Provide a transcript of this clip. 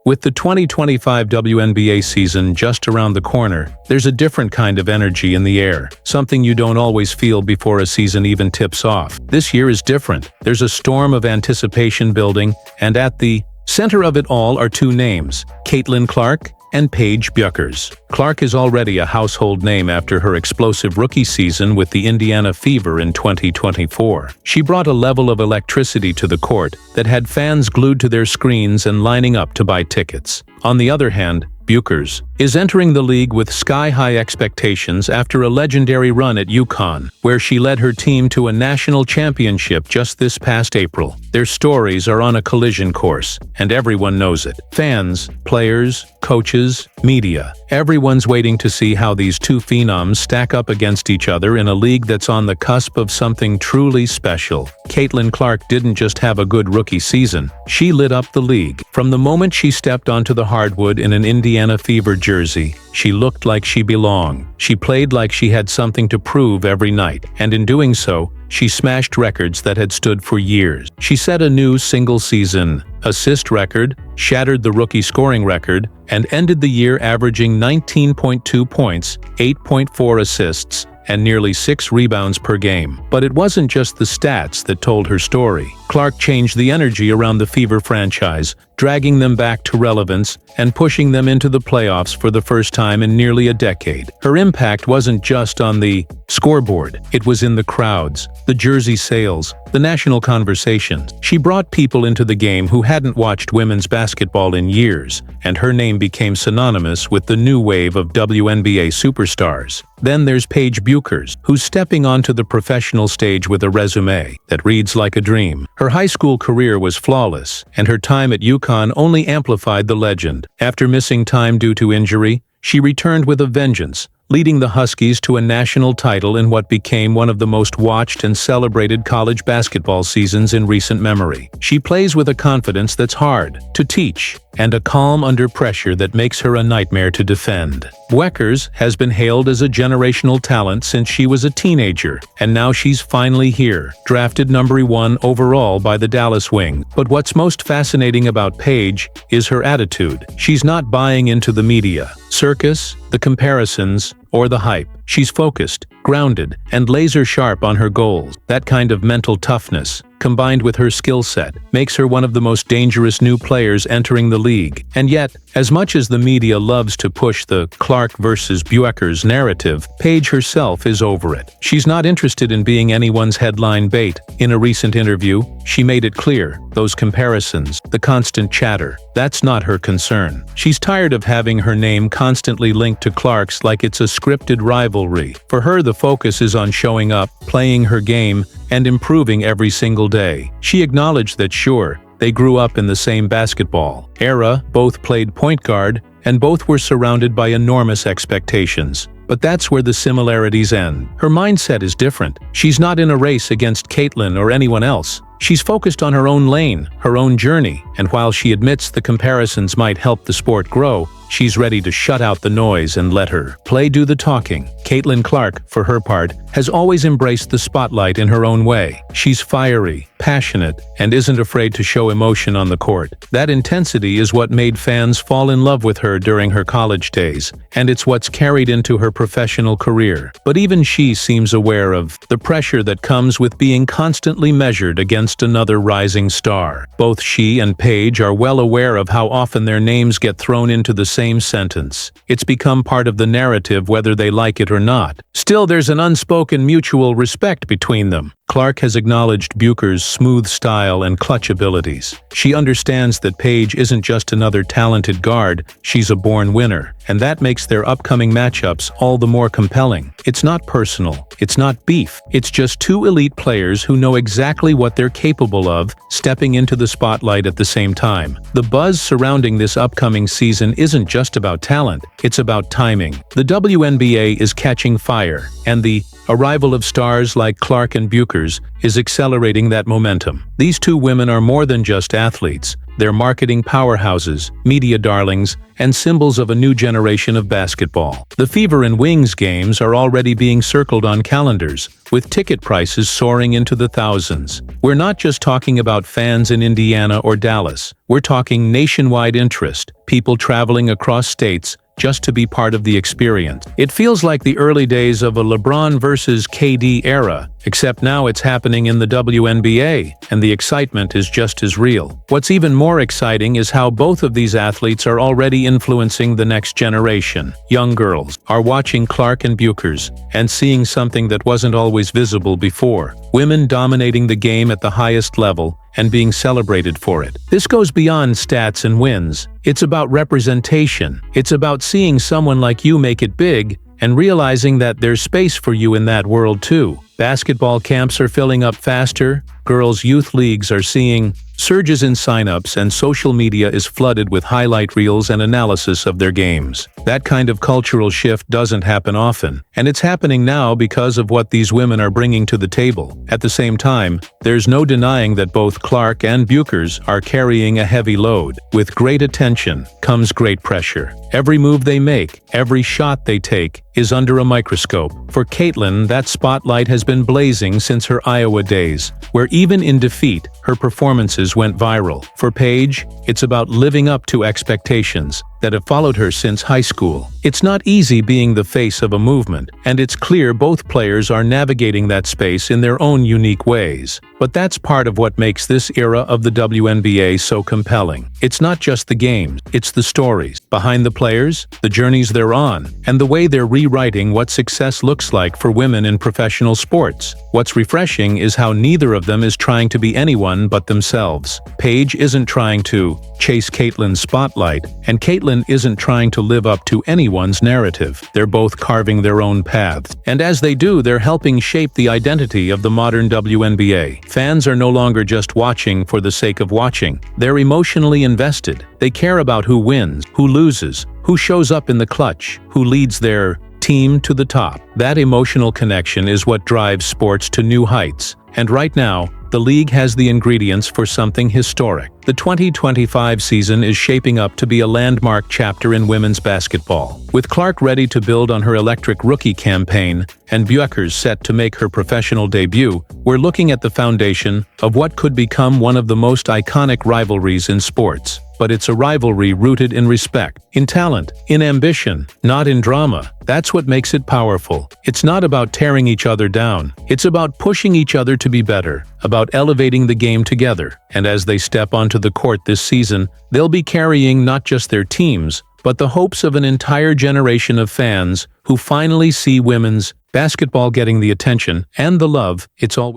With the 2025 WNBA season just around the corner, there's a different kind of energy in the air, something you don't always feel before a season even tips off. This year is different. There's a storm of anticipation building, and at the center of it all are two names, Caitlin Clark and Paige Bueckers. Clark is already a household name after her explosive rookie season with the Indiana Fever in 2024. She brought a level of electricity to the court that had fans glued to their screens and lining up to buy tickets. On the other hand, Bueckers is entering the league with sky-high expectations after a legendary run at UConn, where she led her team to a national championship just this past April. Their stories are on a collision course, and everyone knows it. Fans, players, coaches, media. Everyone's waiting to see how these two phenoms stack up against each other in a league that's on the cusp of something truly special. Caitlin Clark didn't just have a good rookie season, she lit up the league. From the moment she stepped onto the hardwood in an Indiana Fever jersey, she looked like she belonged. She played like she had something to prove every night, and in doing so, she smashed records that had stood for years. She set a new single-season assist record, shattered the rookie scoring record, and ended the year averaging 19.2 points, 8.4 assists, and nearly 6 rebounds per game. But it wasn't just the stats that told her story. Clark changed the energy around the Fever franchise, dragging them back to relevance and pushing them into the playoffs for the first time in nearly a decade. Her impact wasn't just on the scoreboard, it was in the crowds, the jersey sales, the national conversations. She brought people into the game who hadn't watched women's basketball in years, and her name became synonymous with the new wave of WNBA superstars. Then there's Paige Bueckers, who's stepping onto the professional stage with a resume that reads like a dream. Her high school career was flawless, and her time at UConn only amplified the legend. After missing time due to injury, she returned with a vengeance, leading the Huskies to a national title in what became one of the most watched and celebrated college basketball seasons in recent memory. She plays with a confidence that's hard to teach, and a calm under pressure that makes her a nightmare to defend. Bueckers has been hailed as a generational talent since she was a teenager, and now she's finally here, drafted number 1 overall by the Dallas Wing. But what's most fascinating about Paige is her attitude. She's not buying into the media circus, the comparisons, or the hype. She's focused, grounded, and laser-sharp on her goals. That kind of mental toughness, combined with her skill set, makes her one of the most dangerous new players entering the league. And yet, as much as the media loves to push the Clark versus Bueckers narrative, Paige herself is over it. She's not interested in being anyone's headline bait. In a recent interview, she made it clear, those comparisons, the constant chatter, that's not her concern. She's tired of having her name constantly linked to Clark's like it's a scripted rivalry. For her, the focus is on showing up, playing her game, and improving every single day. She acknowledged that sure, they grew up in the same basketball era, both played point guard, and both were surrounded by enormous expectations. But that's where the similarities end. Her mindset is different. She's not in a race against Caitlin or anyone else. She's focused on her own lane, her own journey, and while she admits the comparisons might help the sport grow, she's ready to shut out the noise and let her play do the talking. Caitlin Clark, for her part, has always embraced the spotlight in her own way. She's fiery, passionate, and isn't afraid to show emotion on the court. That intensity is what made fans fall in love with her during her college days, and it's what's carried into her professional career. But even she seems aware of the pressure that comes with being constantly measured against another rising star. Both she and Paige are well aware of how often their names get thrown into the same sentence. It's become part of the narrative whether they like it or not. Still, there's an unspoken mutual respect between them. Clark has acknowledged Bueckers' smooth style and clutch abilities. She understands that Paige isn't just another talented guard, she's a born winner, and that makes their upcoming matchups all the more compelling. It's not personal, it's not beef, it's just two elite players who know exactly what they're capable of, stepping into the spotlight at the same time. The buzz surrounding this upcoming season isn't just about talent, it's about timing. The WNBA is catching fire, and the arrival of stars like Clark and Bueckers is accelerating that momentum. These two women are more than just athletes. They're marketing powerhouses, media darlings, and symbols of a new generation of basketball. The Fever and Wings games are already being circled on calendars, with ticket prices soaring into the thousands. We're not just talking about fans in Indiana or Dallas. We're talking nationwide interest, people traveling across states just to be part of the experience. It feels like the early days of a LeBron versus KD era, except now it's happening in the WNBA, and the excitement is just as real. What's even more exciting is how both of these athletes are already influencing the next generation. Young girls are watching Clark and Bueckers and seeing something that wasn't always visible before. Women dominating the game at the highest level and being celebrated for it. This goes beyond stats and wins. It's about representation. It's about seeing someone like you make it big and realizing that there's space for you in that world too. Basketball camps are filling up faster, girls' youth leagues are seeing surges in signups, and social media is flooded with highlight reels and analysis of their games. That kind of cultural shift doesn't happen often, and it's happening now because of what these women are bringing to the table. At the same time, there's no denying that both Clark and Bueckers are carrying a heavy load. With great attention comes great pressure. Every move they make, every shot they take, is under a microscope. For Caitlin, that spotlight has been blazing since her Iowa days, where even in defeat, her performances went viral. For Paige, it's about living up to expectations that have followed her since high school. It's not easy being the face of a movement, and it's clear both players are navigating that space in their own unique ways. But that's part of what makes this era of the WNBA so compelling. It's not just the games, it's the stories behind the players, the journeys they're on, and the way they're rewriting what success looks like for women in professional sports. What's refreshing is how neither of them is trying to be anyone but themselves. Paige isn't trying to chase Caitlin's spotlight, and Caitlin isn't trying to live up to anyone's narrative. They're both carving their own paths. And as they do, they're helping shape the identity of the modern WNBA. Fans are no longer just watching for the sake of watching. They're emotionally invested. They care about who wins, who loses, who shows up in the clutch, who leads their team to the top. That emotional connection is what drives sports to new heights. And right now, the league has the ingredients for something historic. The 2025 season is shaping up to be a landmark chapter in women's basketball. With Clark ready to build on her electric rookie campaign and Bueckers set to make her professional debut, we're looking at the foundation of what could become one of the most iconic rivalries in sports. But it's a rivalry rooted in respect, in talent, in ambition, not in drama. That's what makes it powerful. It's not about tearing each other down. It's about pushing each other to be better, about elevating the game together. And as they step onto the court this season, they'll be carrying not just their teams, but the hopes of an entire generation of fans who finally see women's basketball getting the attention and the love it's always